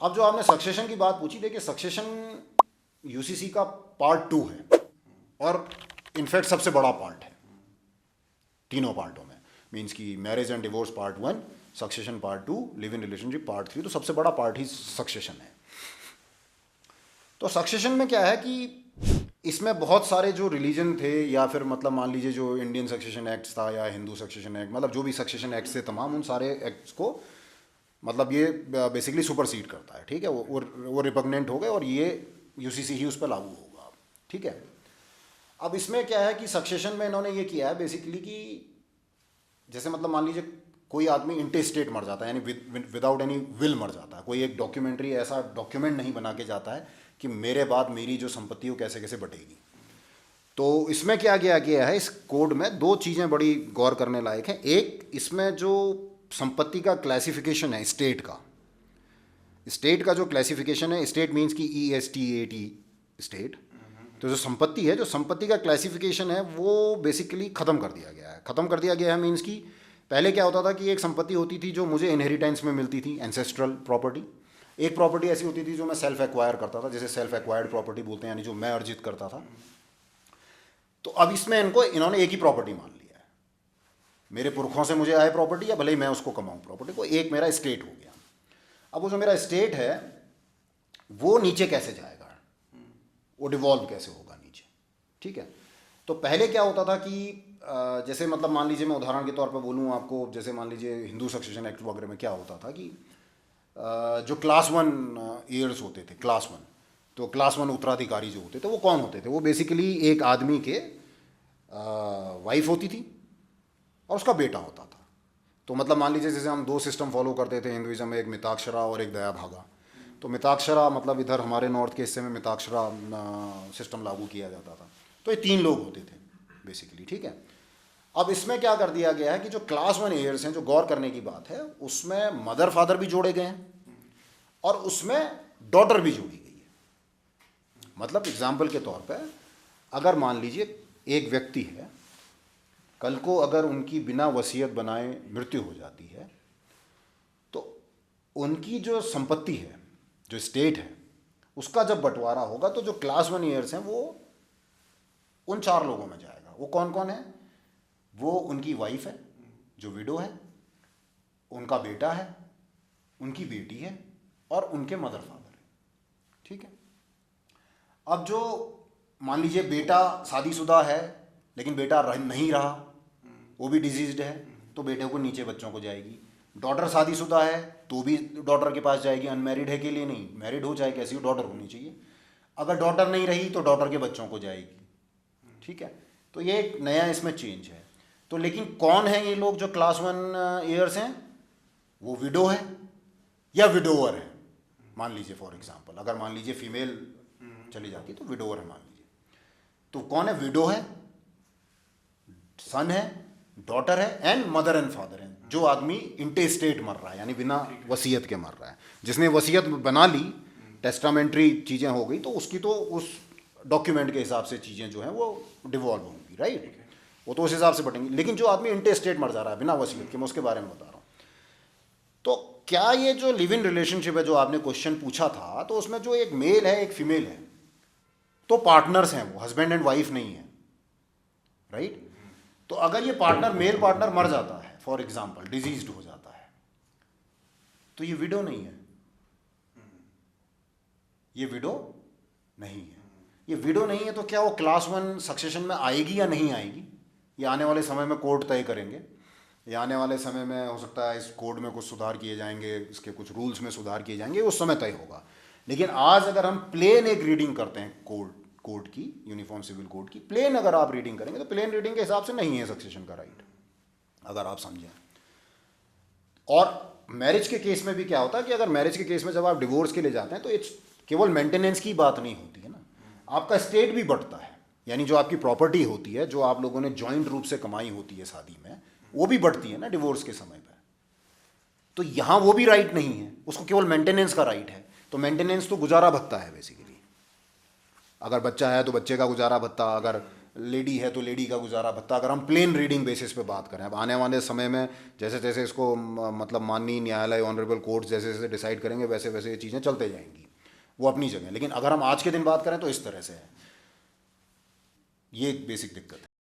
अब जो आपने सक्सेशन की बात पूछी, देखिए सक्सेशन यूसीसी का पार्ट 2 है और इनफैक्ट सबसे बड़ा पार्ट है तीनों पार्टों में। मीन्स की marriage and divorce part 1, succession part 2, live in relationship part 3, तो सबसे बड़ा पार्ट ही सक्सेशन है। तो सक्सेशन में क्या है कि इसमें बहुत सारे जो रिलीजन थे या फिर मतलब मान लीजिए जो इंडियन सक्सेशन एक्ट था या हिंदू सक्सेशन एक्ट, मतलब जो भी सक्सेशन एक्ट थे तमाम, उन सारे एक्ट्स को मतलब ये बेसिकली सुपरसीड करता है। ठीक है, वो रिपग्नेंट हो गए और ये यूसीसी ही उस पर लागू होगा। ठीक है, अब इसमें क्या है कि सक्सेशन में इन्होंने ये किया है बेसिकली कि जैसे मतलब मान लीजिए कोई आदमी इंटेस्टेट मर जाता है, यानी विदाउट एनी विल मर जाता है, कोई एक डॉक्यूमेंट्री ऐसा डॉक्यूमेंट नहीं बना के जाता है कि मेरे बाद मेरी जो संपत्ति वो कैसे कैसे बटेगी। तो इसमें क्या किया गया है, इस कोड में दो चीज़ें बड़ी गौर करने लायक हैं। एक, इसमें जो संपत्ति का क्लासिफिकेशन है स्टेट का जो क्लासिफिकेशन है, स्टेट मीन्स की ESTAT स्टेट, तो जो संपत्ति है, जो संपत्ति का क्लासिफिकेशन है वो बेसिकली ख़त्म कर दिया गया है। ख़त्म कर दिया गया है मीन्स की पहले क्या होता था कि एक संपत्ति होती थी जो मुझे इनहेरिटेंस में मिलती थी, एंसेस्ट्रल प्रॉपर्टी। एक प्रॉपर्टी ऐसी होती थी जो मैं सेल्फ एक्वायर करता था, जैसे सेल्फ एक्वायर्ड प्रॉपर्टी बोलते हैं, यानी जो मैं अर्जित करता था। तो अब इसमें इन्होंने एक ही प्रॉपर्टी मान लिया है, मेरे पुरखों से मुझे आए प्रॉपर्टी या भले ही मैं उसको कमाऊँ प्रॉपर्टी को, एक मेरा स्टेट हो गया। अब वो जो मेरा स्टेट है वो नीचे कैसे जाएगा, वो डिवॉल्व कैसे होगा नीचे। ठीक है, तो पहले क्या होता था कि जैसे मतलब मान लीजिए मैं उदाहरण के तौर पर बोलूँ आपको, जैसे मान लीजिए हिंदू सक्सेशन एक्ट वगैरह में क्या होता था कि जो क्लास 1 ईयर्स होते थे, क्लास 1, तो क्लास 1 उत्तराधिकारी जो होते थे वो कौन होते थे, वो बेसिकली एक आदमी के वाइफ होती थी और उसका बेटा होता था। तो मतलब मान लीजिए जैसे हम दो सिस्टम फॉलो करते थे हिंदुइज्म में, एक मिताक्षरा और एक दया भागा। तो मिताक्षरा मतलब इधर हमारे नॉर्थ के हिस्से में मिताक्षरा सिस्टम लागू किया जाता था। तो ये 3 लोग होते थे बेसिकली। ठीक है, अब इसमें क्या कर दिया गया है कि जो क्लास 1 ईयर्स हैं, जो गौर करने की बात है, उसमें मदर फादर भी जोड़े गए हैं और उसमें डॉटर भी जोड़ी गई है। मतलब एग्जाम्पल के तौर पर अगर मान लीजिए एक व्यक्ति है, कल को अगर उनकी बिना वसीयत बनाए मृत्यु हो जाती है तो उनकी जो संपत्ति है, जो स्टेट है, उसका जब बंटवारा होगा तो जो क्लास 1 ईयर्स हैं वो उन 4 लोगों में जाएगा। वो कौन कौन है, वो उनकी वाइफ है जो विडो है, उनका बेटा है, उनकी बेटी है और उनके मदर फादर है। ठीक है, अब जो मान लीजिए बेटा शादीशुदा है लेकिन बेटा नहीं रहा, वो भी डिजीज्ड है, तो बेटे को नीचे बच्चों को जाएगी। डॉटर शादीशुदा है तो भी डॉटर के पास जाएगी, अनमैरिड है के लिए नहीं, मैरिड हो चाहे कैसी हो डॉटर होनी चाहिए। अगर डॉटर नहीं रही तो डॉटर के बच्चों को जाएगी। ठीक है, तो ये एक नया इसमें चेंज है। तो लेकिन कौन है ये लोग जो क्लास 1 ईयर्स हैं, वो विडो है या विडोवर है। मान लीजिए फॉर एग्जांपल अगर मान लीजिए फीमेल चली जाती तो विडोवर है मान लीजिए। तो कौन है, विडो है, सन है, डॉटर है एंड मदर एंड फादर है। जो आदमी इंटेस्टेट मर रहा है यानी बिना वसीयत के मर रहा है, जिसने वसीयत बना ली, टेस्टामेंट्री चीज़ें हो गई, तो उसकी तो उस डॉक्यूमेंट के हिसाब से चीज़ें जो हैं वो डिवॉल्व होंगी, राइट, वो तो उस हिसाब से बटेंगी। लेकिन जो आदमी इंटेस्टेट मर जा रहा है बिना वसीयत के, मैं उसके बारे में बता रहा हूँ। तो क्या ये जो लिव इन रिलेशनशिप है जो आपने क्वेश्चन पूछा था, तो उसमें जो एक मेल है एक फीमेल है, तो पार्टनर्स हैं, वो हस्बैंड एंड वाइफ नहीं है, राइट। तो अगर ये पार्टनर, मेल पार्टनर मर जाता है फॉर एग्जाम्पल, डिजीज्ड हो जाता है, तो ये विडो नहीं है, ये विडो नहीं है। ये विडो नहीं है तो क्या वो क्लास 1 सक्सेशन में आएगी या नहीं आएगी, ये आने वाले समय में कोर्ट तय करेंगे। या आने वाले समय में हो सकता है इस कोड में कुछ सुधार किए जाएंगे, इसके कुछ रूल्स में सुधार किए जाएंगे, उस समय तय होगा। लेकिन आज अगर हम प्लेन एक रीडिंग करते हैं कोड की, यूनिफॉर्म सिविल कोड की प्लेन अगर आप रीडिंग करेंगे तो प्लेन रीडिंग के हिसाब से नहीं है सक्सेशन का राइट, अगर आप समझें। और मैरिज के केस में भी क्या होता है कि अगर मैरिज के केस में जब आप डिवोर्स के लिए जाते हैं तो इट्स केवल मेंटेनेंस की बात नहीं होती है ना, आपका स्टेट भी बढ़ता है, यानी जो आपकी प्रॉपर्टी होती है, जो आप लोगों ने जॉइंट रूप से कमाई होती है शादी में, वो भी बढ़ती है ना डिवोर्स के समय पर। तो यहाँ वो भी राइट नहीं है, उसको केवल मेंटेनेंस का राइट है। तो मेंटेनेंस तो गुजारा भत्ता है बेसिकली, अगर बच्चा है तो बच्चे का गुजारा भत्ता, अगर लेडी है तो लेडी का गुजारा भत्ता, अगर हम प्लेन रीडिंग बेसिस पे बात करें। अब आने वाले समय में जैसे जैसे इसको मतलब माननीय न्यायालय, ऑनरेबल कोर्ट जैसे जैसे डिसाइड करेंगे वैसे वैसे ये चीज़ें चलते जाएंगी, वो अपनी जगह। लेकिन अगर हम आज के दिन बात करें तो इस तरह से है, ये एक बेसिक दिक्कत है।